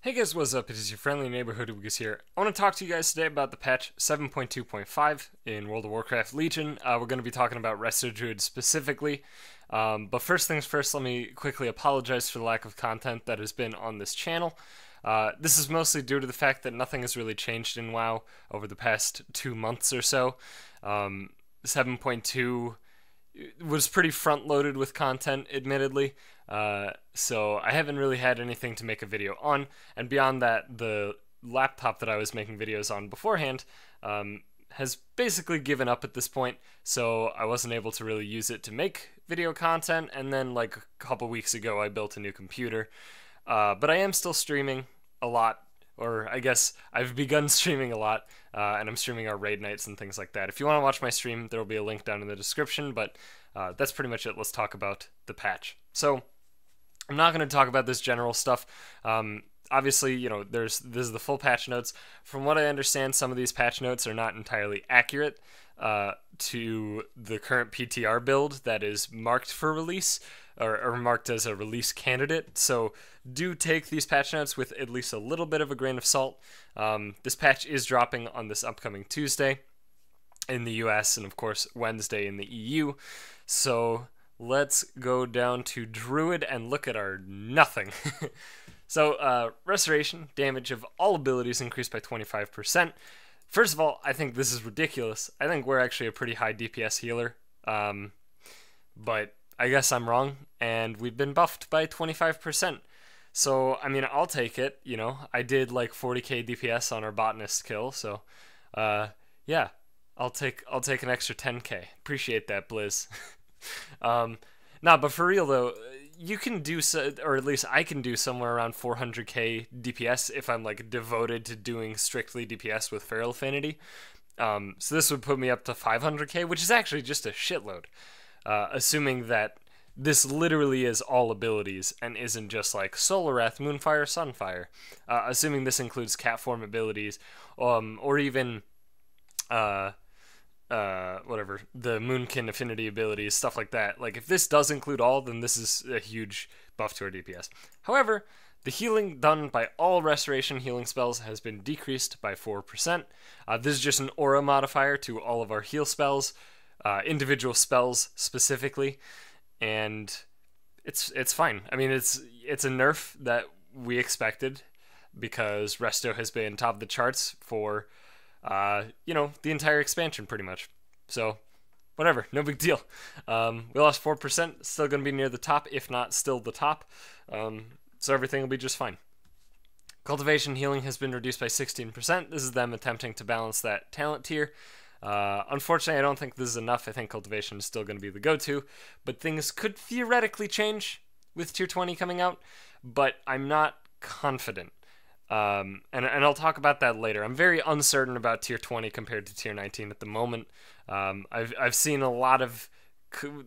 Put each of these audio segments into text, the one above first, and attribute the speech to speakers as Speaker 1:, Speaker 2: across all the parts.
Speaker 1: Hey guys, what's up? It is your friendly neighborhood UberGoose here. I want to talk to you guys today about the patch 7.2.5 in World of Warcraft Legion. We're going to be talking about Resto Druid specifically. But first things first, let me quickly apologize for the lack of content that has been on this channel. This is mostly due to the fact that nothing has really changed in WoW over the past 2 months or so. 7.2 was pretty front loaded with content, admittedly. So I haven't really had anything to make a video on. And beyond that, the laptop that I was making videos on beforehand has basically given up at this point. So I wasn't able to really use it to make video content. And then, like a couple weeks ago, I built a new computer. But I am still streaming a lot. Or I guess I've begun streaming a lot, and I'm streaming our raid nights and things like that. If you want to watch my stream, there will be a link down in the description, but that's pretty much it. Let's talk about the patch. So, I'm not going to talk about this general stuff. Obviously, this is the full patch notes. From what I understand, some of these patch notes are not entirely accurate to the current PTR build that is marked for release, or marked as a release candidate. So do take these patch notes with at least a little bit of a grain of salt. This patch is dropping on this upcoming Tuesday in the US and of course Wednesday in the EU. So let's go down to Druid and look at our nothing. So restoration damage of all abilities increased by 25%. First of all, I think this is ridiculous. I think we're actually a pretty high DPS healer. But I guess I'm wrong, and we've been buffed by 25%. So, I mean, I'll take it, I did like 40k DPS on our botanist kill, so, yeah, I'll take an extra 10k. Appreciate that, Blizz. Nah, but for real, though, you can do, or at least I can do somewhere around 400k DPS if I'm, like, devoted to doing strictly DPS with Feral Affinity. So this would put me up to 500k, which is actually just a shitload. Assuming that this literally is all abilities and isn't just like Solar Wrath, Moonfire, Sunfire. Assuming this includes cat form abilities, or even whatever, the Moonkin affinity abilities, stuff like that. Like if this does include all, then this is a huge buff to our DPS. However, the healing done by all restoration healing spells has been decreased by 4%. This is just an aura modifier to all of our heal spells. Individual spells specifically, and it's fine. I mean, it's a nerf that we expected because Resto has been top of the charts for the entire expansion pretty much. So whatever, no big deal. We lost 4%, still gonna be near the top, if not still the top. So everything will be just fine. Cultivation healing has been reduced by 16%. This is them attempting to balance that talent tier. Unfortunately, I don't think this is enough. I think cultivation is still going to be the go-to, but things could theoretically change with tier 20 coming out, but I'm not confident. And I'll talk about that later. I'm very uncertain about tier 20 compared to tier 19 at the moment. I've seen a lot of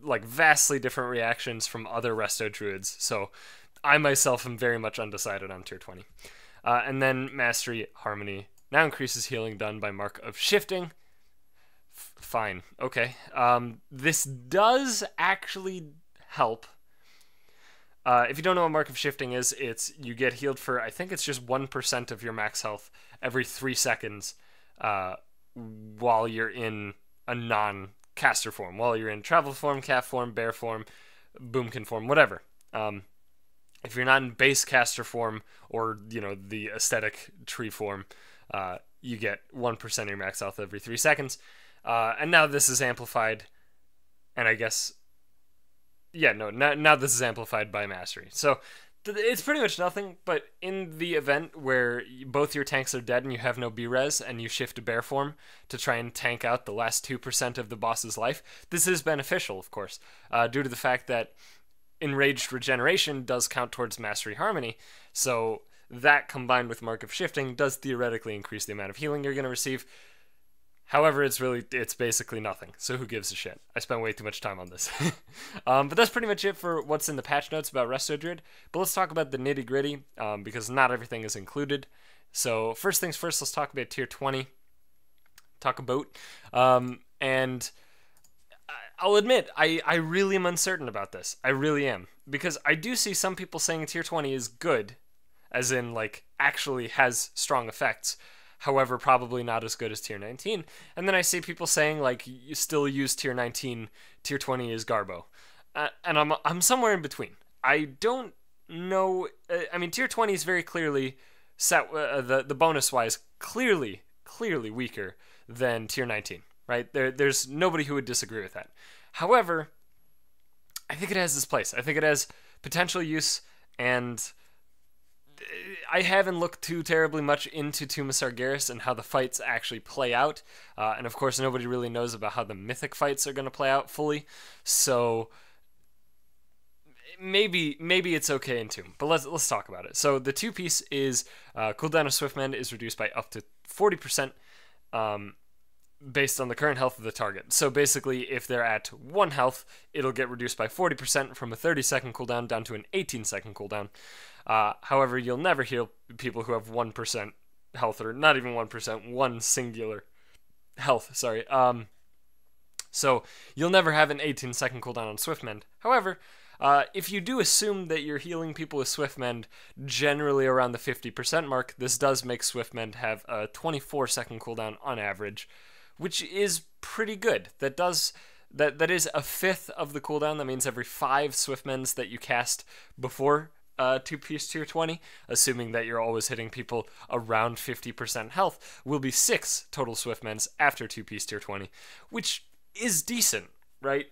Speaker 1: like vastly different reactions from other Resto Druids, so I myself am very much undecided on tier 20. And then Mastery Harmony now increases healing done by Mark of Shifting. Fine. Okay. This does actually help. If you don't know what Mark of Shifting is, you get healed for, I think it's just 1% of your max health every 3 seconds while you're in a non-caster form. While you're in travel form, cat form, bear form, boomkin form, whatever. If you're not in base caster form or, the aesthetic tree form, you get 1% of your max health every 3 seconds. And now this is amplified, and I guess, now this is amplified by Mastery. So it's pretty much nothing, but in the event where both your tanks are dead and you have no B-res and you shift to bear form to try and tank out the last 2% of the boss's life, this is beneficial, of course, due to the fact that Enraged Regeneration does count towards Mastery Harmony, so that combined with Mark of Shifting does theoretically increase the amount of healing you're going to receive. However, it's basically nothing, so who gives a shit? I spent way too much time on this. But that's pretty much it for what's in the patch notes about Resto Druid. But let's talk about the nitty-gritty, because not everything is included. So first things first, let's talk about tier 20. And I'll admit, I really am uncertain about this. I really am. Because I do see some people saying tier 20 is good, as in like actually has strong effects. However, probably not as good as tier 19. And then I see people saying like you still use tier 19, tier 20 is Garbo, and I'm somewhere in between. I don't know. I mean, tier 20 is very clearly set the bonus wise clearly weaker than tier 19. Right there's nobody who would disagree with that. However, I think it has this place. I think it has potential use, and I haven't looked too terribly much into Tomb of Sargeras and how the fights actually play out. And of course, nobody really knows about how the mythic fights are going to play out fully. So maybe it's okay in Tomb, but let's talk about it. So the 2-piece is cooldown of Swiftmend is reduced by up to 40%. Based on the current health of the target. So basically, if they're at 1 health, it'll get reduced by 40% from a 30-second cooldown down to an 18-second cooldown. However, you'll never heal people who have 1% health, or not even 1%, one singular health, sorry. So you'll never have an 18-second cooldown on Swiftmend. However, if you do assume that you're healing people with Swiftmend generally around the 50% mark, this does make Swiftmend have a 24-second cooldown on average, which is pretty good. That is a fifth of the cooldown. That means every 5 Swiftmends that you cast before 2-piece tier 20, assuming that you're always hitting people around 50% health, will be 6 total Swiftmends after 2-piece tier 20, which is decent, right?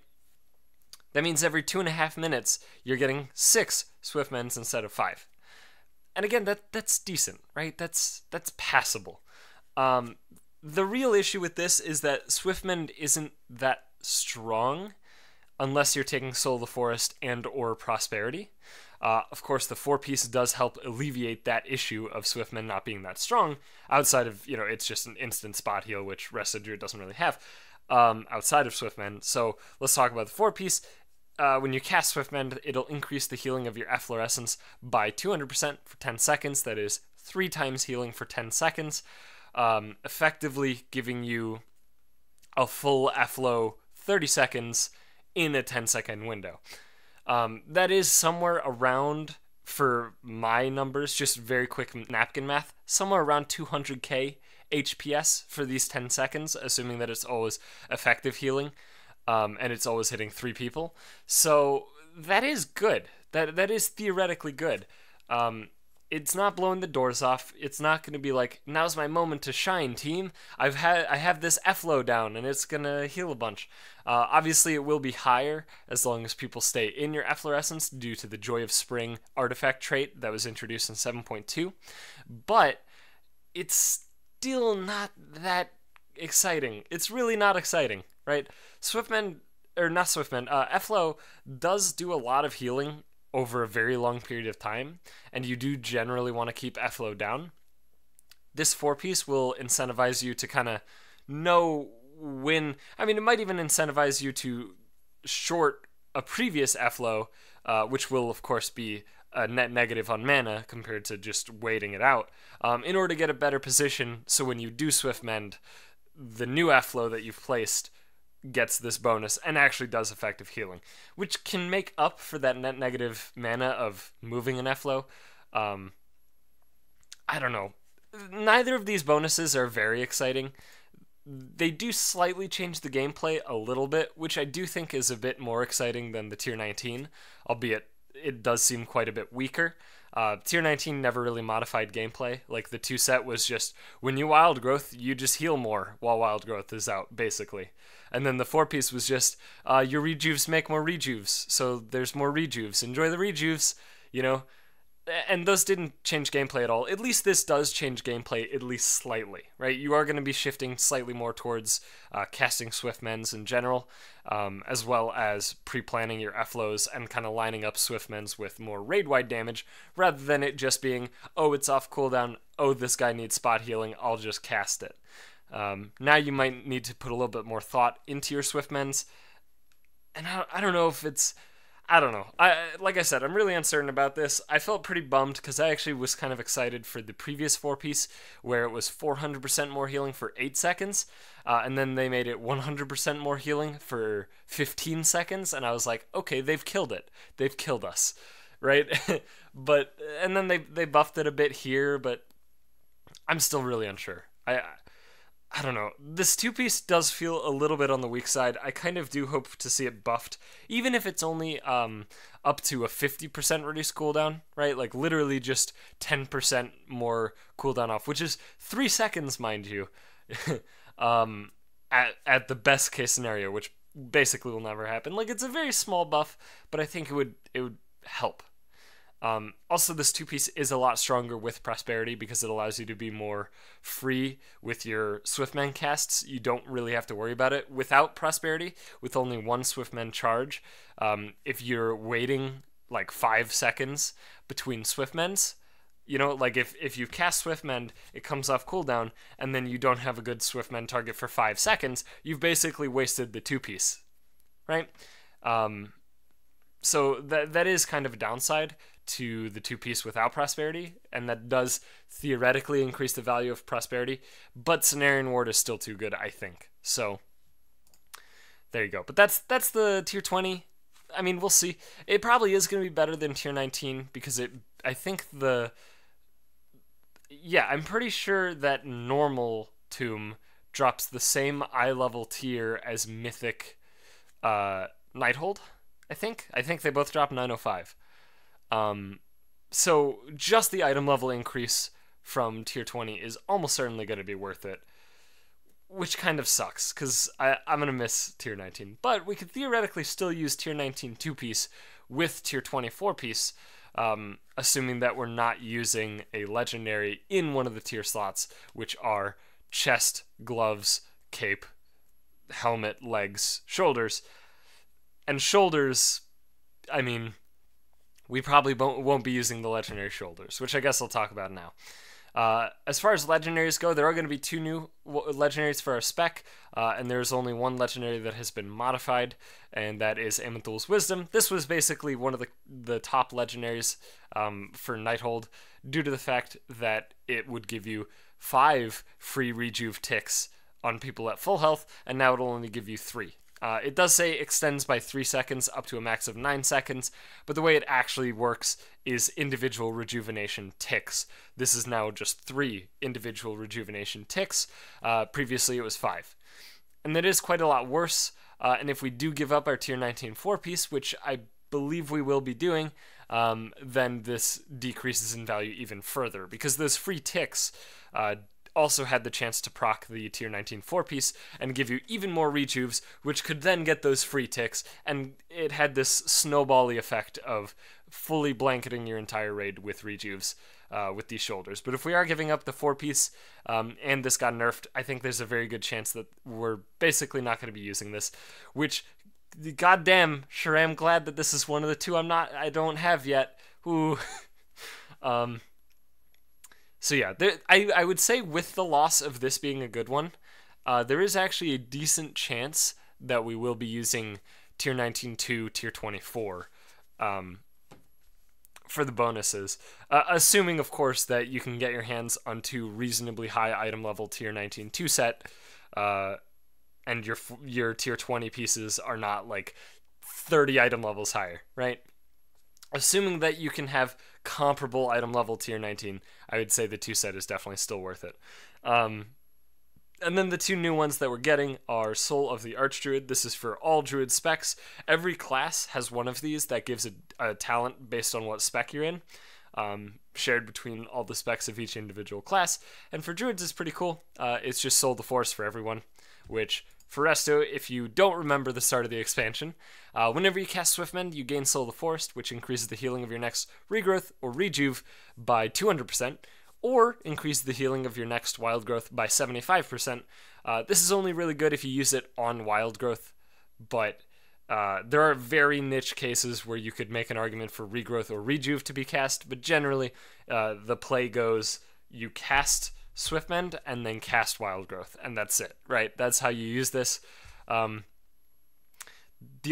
Speaker 1: That means every 2.5 minutes you're getting 6 Swiftmends instead of 5. And again, that's decent, right? That's passable. The real issue with this is that Swiftmend isn't that strong unless you're taking Soul of the Forest and or Prosperity. Of course, the 4-piece does help alleviate that issue of Swiftmend not being that strong, outside of, it's just an instant spot heal, which Resto Druid doesn't really have, outside of Swiftmend. So let's talk about the 4-piece. When you cast Swiftmend, it'll increase the healing of your Efflorescence by 200% for 10 seconds. That is 3 times healing for 10 seconds. Effectively giving you a full Efflo 30 seconds in a 10-second window. That is somewhere around, for my numbers, just very quick napkin math, somewhere around 200k HPS for these 10 seconds, assuming that it's always effective healing, and it's always hitting 3 people. So that is good. That is theoretically good. It's not blowing the doors off. It's not going to be like, now's my moment to shine, team. I have this Efflo down, and it's going to heal a bunch. Obviously, it will be higher as long as people stay in your Efflorescence due to the Joy of Spring artifact trait that was introduced in 7.2. But it's still not that exciting. It's really not exciting, right? Efflo does do a lot of healing over a very long period of time, and you do generally want to keep Efflo down. This 4-piece will incentivize you to kind of know when... I mean, it might even incentivize you to short a previous Efflo, which will, of course, be a net negative on mana compared to just waiting it out, in order to get a better position, so when you do Swiftmend, the new Efflo that you've placed gets this bonus and actually does effective healing, which can make up for that net negative mana of moving an Efflo. I don't know. Neither of these bonuses are very exciting. They do slightly change the gameplay a little bit, which I do think is a bit more exciting than the tier 19, albeit it does seem quite a bit weaker. Tier 19 never really modified gameplay. Like, the 2 set was just, when you Wild Growth, you just heal more while Wild Growth is out, basically. And then the 4-piece was just, your rejuves make more rejuves, so there's more rejuves. Enjoy the rejuves, And those didn't change gameplay at all. At least this does change gameplay at least slightly, right? You are going to be shifting slightly more towards casting Swiftmends in general, as well as pre-planning your Efflos and kind of lining up Swiftmends with more raid-wide damage, rather than it just being, oh, it's off cooldown, oh, this guy needs spot healing, I'll just cast it. Now you might need to put a little bit more thought into your Swiftmends, and I don't know if it's... I don't know. Like I said, I'm really uncertain about this. I felt pretty bummed because I actually was kind of excited for the previous 4-piece where it was 400% more healing for 8 seconds, and then they made it 100% more healing for 15 seconds, and I was like, okay, they've killed it. They've killed us. right? But and then they buffed it a bit here, but I'm still really unsure. I don't know. This two-piece does feel a little bit on the weak side. I kind of do hope to see it buffed, even if it's only up to a 50% reduced cooldown, right? Like literally just 10% more cooldown off, which is 3 seconds, mind you, at the best case scenario, which basically will never happen. Like it's a very small buff, but I think it would help. Also, this two-piece is a lot stronger with Prosperity because it allows you to be more free with your Swiftman casts. You don't really have to worry about it. Without Prosperity, with only one Swiftman charge, if you're waiting like 5 seconds between Swiftmens, you know, like if you cast Swiftmend, it comes off cooldown, and then you don't have a good Swiftmend target for 5 seconds, you've basically wasted the two-piece, right? So that is kind of a downside to the two-piece without Prosperity, and that does theoretically increase the value of Prosperity, but Cenarian Ward is still too good, I think. So there you go. But that's the tier 20. I mean, we'll see. It probably is going to be better than tier 19 because I'm pretty sure that normal Tomb drops the same eye level tier as Mythic Nighthold. I think they both drop 905. So just the item level increase from tier 20 is almost certainly going to be worth it, which kind of sucks because I'm going to miss tier 19. But we could theoretically still use tier 19 two-piece with tier 24 piece, assuming that we're not using a legendary in one of the tier slots, which are chest, gloves, cape, helmet, legs, shoulders. And shoulders, I mean, we probably won't be using the legendary shoulders, which I guess I'll talk about now. As far as legendaries go, there are going to be 2 new legendaries for our spec, and there's only one legendary that has been modified, and that is Aman'Thul's Wisdom. This was basically one of the top legendaries for Nighthold, due to the fact that it would give you 5 free rejuve ticks on people at full health, and now it'll only give you 3. It does say extends by 3 seconds up to a max of 9 seconds, but the way it actually works is individual rejuvenation ticks. This is now just 3 individual rejuvenation ticks. Previously it was 5. And that is quite a lot worse, and if we do give up our tier 19 4-piece, which I believe we will be doing, then this decreases in value even further, because those free ticks also had the chance to proc the tier 19 4-piece and give you even more rejuves, which could then get those free ticks, and it had this snowbally effect of fully blanketing your entire raid with rejuves with these shoulders. But if we are giving up the 4-piece and this got nerfed, I think there's a very good chance that we're basically not going to be using this, which, goddamn, sure am glad that this is one of the 2 I don't have yet. Ooh. So yeah, I would say with the loss of this being a good one, there is actually a decent chance that we will be using tier 19 to tier 24 for the bonuses, assuming of course that you can get your hands on 2 reasonably high item level tier 19 2 set, and your tier 20 pieces are not like 30 item levels higher, right? Assuming that you can have comparable item level tier 19, I would say the 2 set is definitely still worth it. And then the 2 new ones that we're getting are Soul of the Archdruid. This is for all Druid specs. Every class has one of these that gives a talent based on what spec you're in, shared between all the specs of each individual class. And for Druids, it's pretty cool. It's just Soul the Force for everyone, which for Resto, if you don't remember the start of the expansion, whenever you cast Swiftmend, you gain Soul of the Forest, which increases the healing of your next regrowth or rejuve by 200%, or increases the healing of your next wild growth by 75%. This is only really good if you use it on wild growth, but there are very niche cases where you could make an argument for regrowth or rejuve to be cast, but generally the play goes you cast Swiftmend and then cast Wild Growth, and that's it, right? That's how you use this. The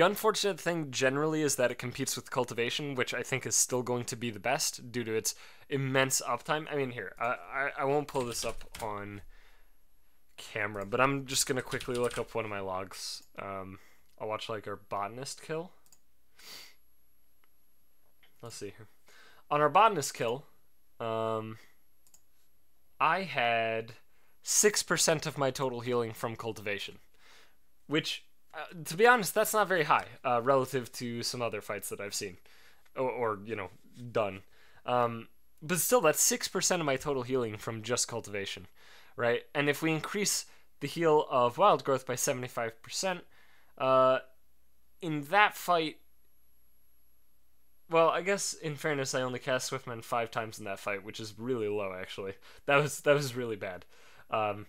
Speaker 1: unfortunate thing generally is that it competes with Cultivation, which I think is still going to be the best due to its immense uptime. I mean, here, I won't pull this up on camera, but I'm just going to quickly look up one of my logs. I'll watch like our Botanist kill. let's see here. On our botanist kill, I had 6% of my total healing from cultivation, which, to be honest, that's not very high relative to some other fights that I've seen or done. But still, that's 6% of my total healing from just cultivation, right? And if we increase the heal of wild growth by 75%, in that fight, well, I guess in fairness, I only cast Swiftmend 5 times in that fight, which is really low, actually. That was really bad. But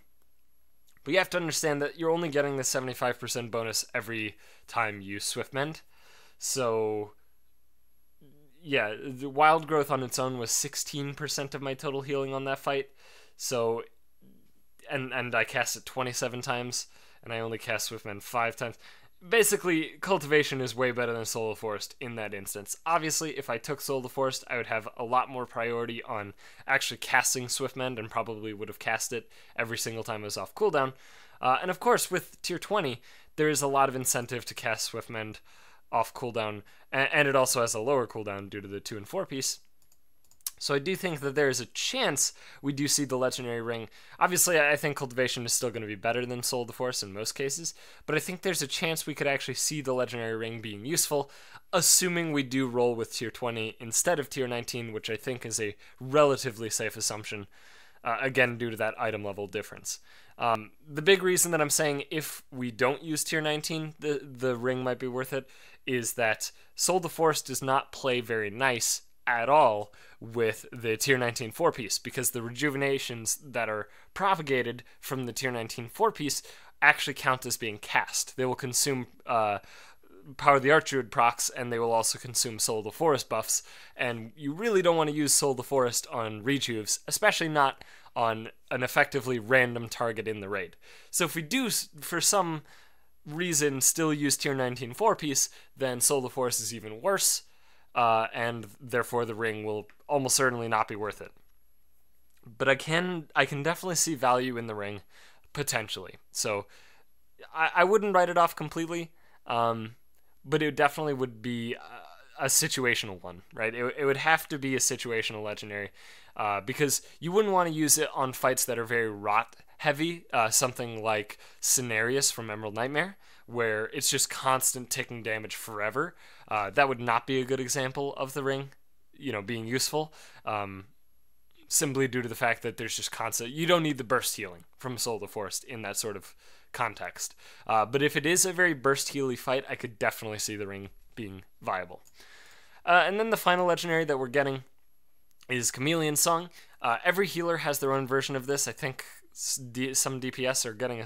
Speaker 1: you have to understand that you're only getting the 75% bonus every time you Swiftmend. So, yeah, the wild growth on its own was 16% of my total healing on that fight. So, and I cast it 27 times, and I only cast Swiftmend 5 times. Basically, cultivation is way better than Soul of Forest in that instance. Obviously, if I took Soul of Forest, I would have a lot more priority on actually casting Swiftmend, and probably would have cast it every single time it was off cooldown. And of course, with tier 20, there is a lot of incentive to cast Swiftmend off cooldown, and it also has a lower cooldown due to the 2 and 4 piece. So I do think that there is a chance we do see the Legendary Ring. Obviously, I think Cultivation is still going to be better than Soul of the Forest in most cases, but I think there's a chance we could actually see the Legendary Ring being useful, assuming we do roll with tier 20 instead of tier 19, which I think is a relatively safe assumption, again, due to that item level difference. The big reason that I'm saying if we don't use tier 19, the ring might be worth it, is that Soul of the Forest does not play very nice at all with the tier 19 4 piece, because the rejuvenations that are propagated from the tier 19 4 piece actually count as being cast. They will consume Power of the Archdruid procs, and they will also consume Soul of the Forest buffs, and you really don't want to use Soul of the Forest on rejuves, especially not on an effectively random target in the raid. So if we do, for some reason, still use tier 19 4 piece, then Soul of the Forest is even worse, and therefore the ring will almost certainly not be worth it. But I can definitely see value in the ring, potentially. So I wouldn't write it off completely, but it definitely would be a situational one, right? It would have to be a situational legendary, because you wouldn't want to use it on fights that are very rot heavy, something like Cenarius from Emerald Nightmare, where it's just constant ticking damage forever. That would not be a good example of the ring, being useful, simply due to the fact that there's just constant. You don't need the burst healing from Soul of the Forest in that sort of context. But if it is a very burst healy fight, I could definitely see the ring being viable. And then the final legendary that we're getting is Chameleon Song. Every healer has their own version of this. I think some DPS are getting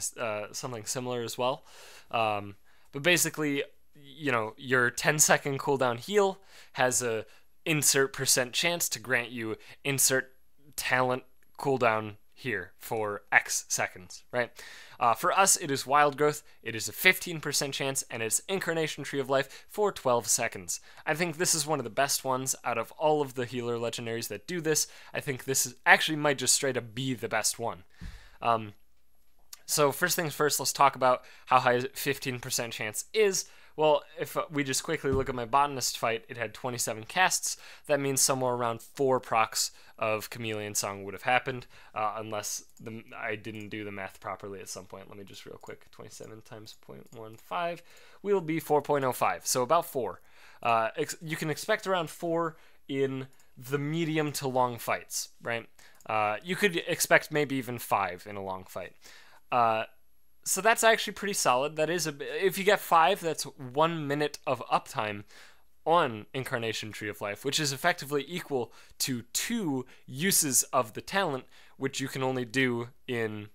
Speaker 1: something similar as well. But basically, your 10-second cooldown heal has a insert % chance to grant you insert talent cooldown here for X seconds, right? For us, it is Wild Growth. It is a 15% chance, and it's Incarnation Tree of Life for 12 seconds. I think this is one of the best ones out of all of the healer legendaries that do this. I think this actually might just straight up be the best one. So first things first, let's talk about how high 15% chance is. Well, if we just quickly look at my botanist fight, it had 27 casts. That means somewhere around 4 procs of Chameleon Song would have happened, unless I didn't do the math properly at some point. Let me just real quick. 27 times 0.15 will be 4.05, so about 4. You can expect around 4 in the medium to long fights, right? You could expect maybe even 5 in a long fight. So that's actually pretty solid. That is if you get 5, that's 1 minute of uptime on Incarnation Tree of Life, which is effectively equal to 2 uses of the talent, which you can only do in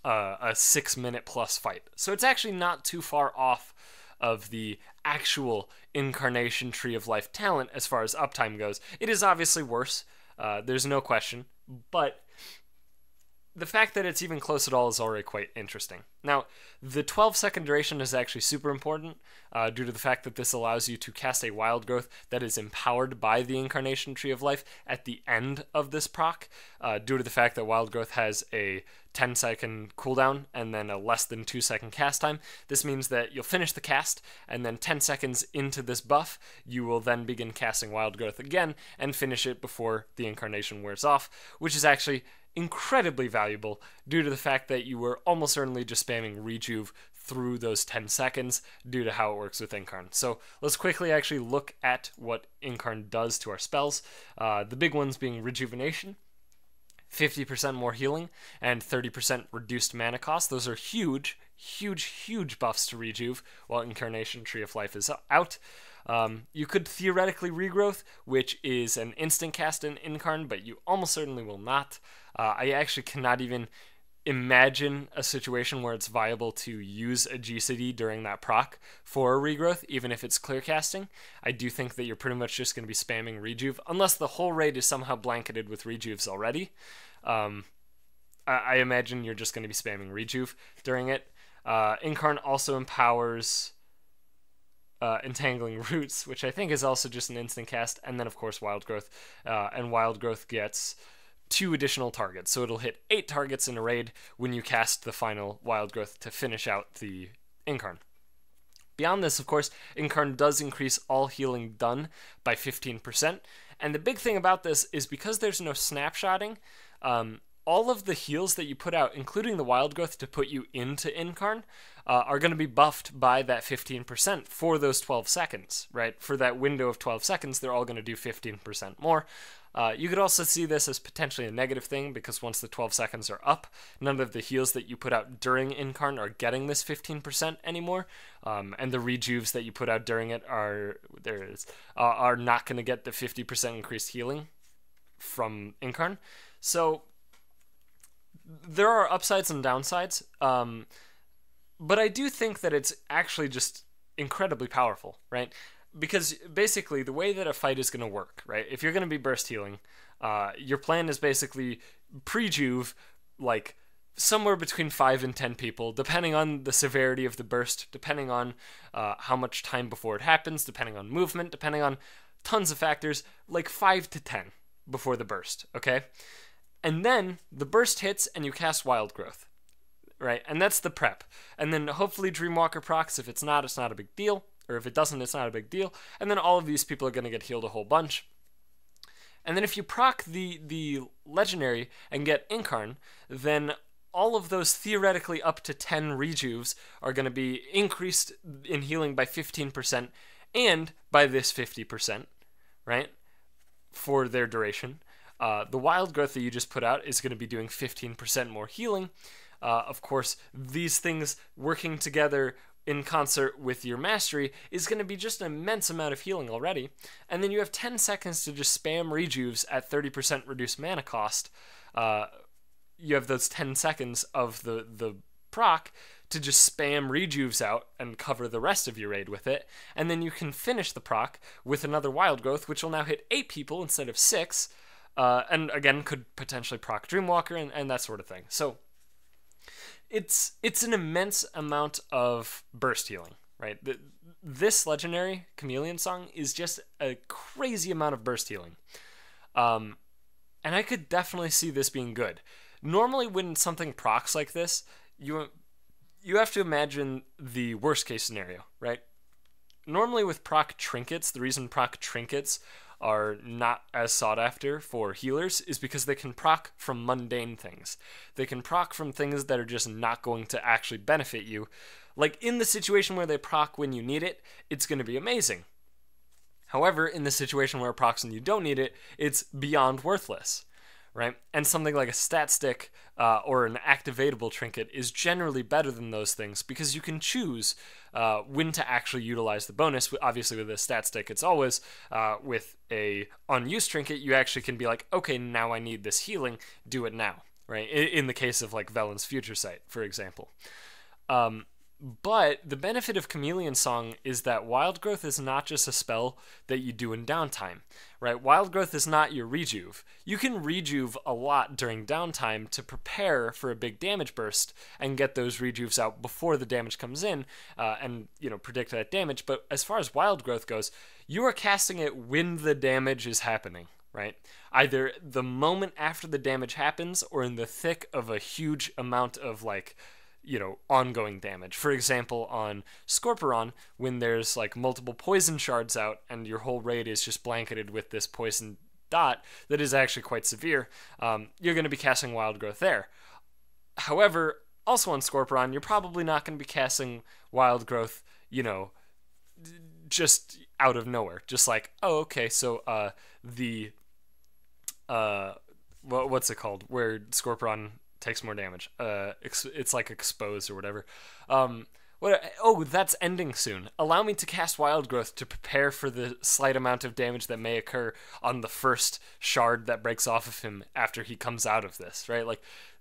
Speaker 1: a 6-minute plus fight. So it's actually not too far off of the actual Incarnation Tree of Life talent as far as uptime goes. It is obviously worse, there's no question, but the fact that it's even close at all is already quite interesting. Now, the 12-second duration is actually super important due to the fact that this allows you to cast a wild growth that is empowered by the Incarnation Tree of Life at the end of this proc, due to the fact that wild growth has a 10-second cooldown and then a less than 2-second cast time. This means that you'll finish the cast, and then 10 seconds into this buff, you will then begin casting wild growth again and finish it before the Incarnation wears off, which is actually incredibly valuable due to the fact that you were almost certainly just spamming rejuve through those 10 seconds due to how it works with Incarn. So let's quickly actually look at what Incarn does to our spells. The big ones being Rejuvenation, 50% more healing, and 30% reduced mana cost. Those are huge, huge, huge buffs to Rejuve while Incarnation Tree of Life is out. You could theoretically Regrowth, which is an instant cast in Incarn, but you almost certainly will not. I actually cannot even imagine a situation where it's viable to use a GCD during that proc for a Regrowth, even if it's clear casting. I do think that you're pretty much just going to be spamming Rejuve, unless the whole raid is somehow blanketed with Rejuves already. I imagine you're just going to be spamming Rejuve during it. Incarn also empowers Entangling Roots, which I think is also just an instant cast, and then of course Wild Growth, and Wild Growth gets 2 additional targets, so it'll hit 8 targets in a raid when you cast the final Wild Growth to finish out the Incarn. Beyond this, of course, Incarn does increase all healing done by 15%, and the big thing about this is because there's no snapshotting, all of the heals that you put out, including the Wild Growth to put you into Incarn, are going to be buffed by that 15% for those 12 seconds, right? For that window of 12 seconds, they're all going to do 15% more. You could also see this as potentially a negative thing, because once the 12 seconds are up, none of the heals that you put out during Incarn are getting this 15% anymore, and the rejuves that you put out during it are not going to get the 50% increased healing from Incarn. So there are upsides and downsides, but I do think that it's actually just incredibly powerful, right? Because basically the way that a fight is going to work, right? If you're going to be burst healing, your plan is basically pre-juve, like somewhere between 5 and 10 people, depending on the severity of the burst, depending on how much time before it happens, depending on movement, depending on tons of factors, like 5 to 10 before the burst, okay? And then the burst hits and you cast Wild Growth, right? And that's the prep. And then hopefully Dreamwalker procs. If it's not a big deal. Or if it doesn't, it's not a big deal. And then all of these people are going to get healed a whole bunch. And then if you proc the legendary and get Incarn, then all of those theoretically up to 10 rejuves are going to be increased in healing by 15% and by this 50%, right? For their duration. The Wild Growth that you just put out is going to be doing 15% more healing. Of course, these things working together in concert with your mastery is going to be just an immense amount of healing already. And then you have 10 seconds to just spam rejuves at 30% reduced mana cost. You have those 10 seconds of the proc to just spam rejuves out and cover the rest of your raid with it. And then you can finish the proc with another Wild Growth, which will now hit 8 people instead of 6. And again, could potentially proc Dreamwalker and that sort of thing. So it's an immense amount of burst healing, right? This legendary Chameleon Song is just a crazy amount of burst healing. And I could definitely see this being good. Normally when something procs like this, you have to imagine the worst case scenario, right? Normally with proc trinkets, the reason proc trinkets are not as sought after for healers is because they can proc from mundane things. They can proc from things that are just not going to actually benefit you. Like in the situation where they proc when you need it, it's going to be amazing. However, in the situation where it procs when you don't need it, it's beyond worthless, right? And something like a stat stick or an activatable trinket is generally better than those things because you can choose when to actually utilize the bonus. Obviously with a stat stick, it's always with a unused trinket, you actually can be like, okay, now I need this healing, do it now, right? In the case of like Velen's Future Sight, for example. But the benefit of Chameleon Song is that Wild Growth is not just a spell that you do in downtime, right? Wild Growth is not your rejuve. You can rejuve a lot during downtime to prepare for a big damage burst and get those rejuves out before the damage comes in, and predict that damage. But as far as Wild Growth goes, you are casting it when the damage is happening, right? Either the moment after the damage happens or in the thick of a huge amount of ongoing damage. For example, on Scorpion, when there's multiple poison shards out and your whole raid is just blanketed with this poison dot that is actually quite severe, you're going to be casting Wild Growth there. However, also on Scorpion, you're probably not going to be casting Wild Growth, just out of nowhere. Just oh, okay, so what's it called? Where Scorpion takes more damage. It's like Expose or whatever. That's ending soon. Allow me to cast Wild Growth to prepare for the slight amount of damage that may occur on the first shard that breaks off of him after he comes out of this, right?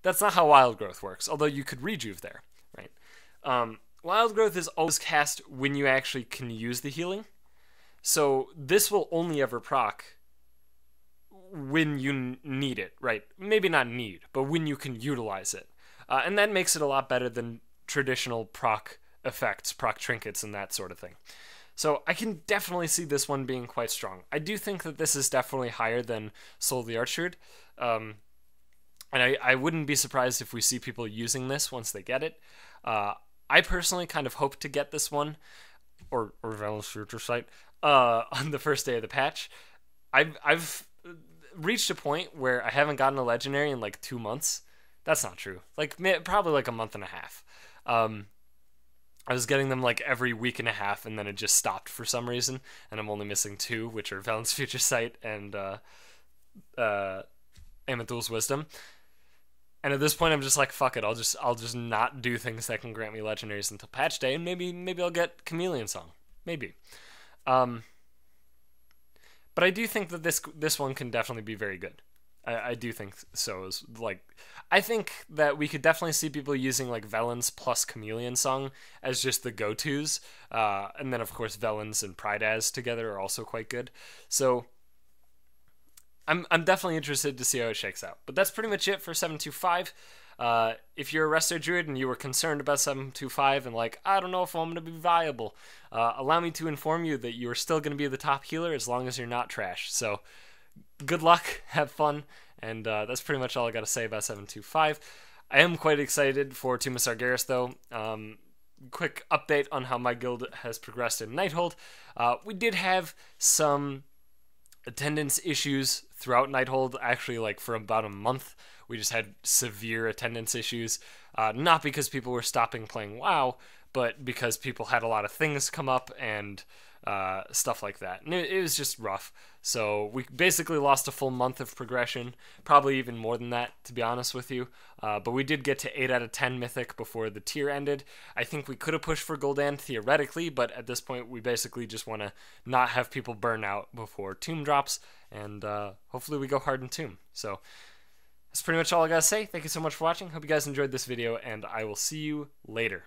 Speaker 1: That's not how Wild Growth works, although you could rejuve there, right? Wild Growth is always cast when you actually can use the healing. So this will only ever proc when you need it, right? Maybe not need, but when you can utilize it. And that makes it a lot better than traditional proc effects, proc trinkets, and that sort of thing. So I can definitely see this one being quite strong. I do think that this is definitely higher than Soul of the Archerd. And I wouldn't be surprised if we see people using this once they get it. I personally kind of hope to get this one, or Valence Future Sight, on the first day of the patch. I've reached a point where I haven't gotten a legendary in 2 months. That's not true. Probably a month and a half. I was getting them every week and a half, and then it just stopped for some reason, and I'm only missing 2, which are Valence Future Sight and Amanthul's Wisdom. And at this point, I'm just fuck it. I'll just not do things that can grant me legendaries until patch day, and maybe I'll get Chameleon Song. Maybe. But I do think that this one can definitely be very good. I do think so. I think that we could definitely see people using Velens plus Chameleon Song as just the go-tos. And then, of course, Velens and Prydaz together are also quite good. So I'm definitely interested to see how it shakes out. But that's pretty much it for 725. If you're a Resto Druid and you were concerned about 725 and I don't know if I'm going to be viable, allow me to inform you that you are still going to be the top healer as long as you're not trash. So good luck, have fun, and that's pretty much all I got to say about 725. I am quite excited for Tomb of Sargeras, though. Quick update on how my guild has progressed in Nighthold. We did have some attendance issues throughout Nighthold, actually for about a month. We just had severe attendance issues, not because people were stopping playing WoW, but because people had a lot of things come up and stuff like that. And it was just rough. So we basically lost a full month of progression, probably even more than that, to be honest with you. But we did get to 8 out of 10 Mythic before the tier ended. I think we could have pushed for Gul'dan theoretically, but at this point we basically just want to not have people burn out before Tomb drops, and hopefully we go hard in Tomb. So that's pretty much all I gotta say. Thank you so much for watching. Hope you guys enjoyed this video, and I will see you later.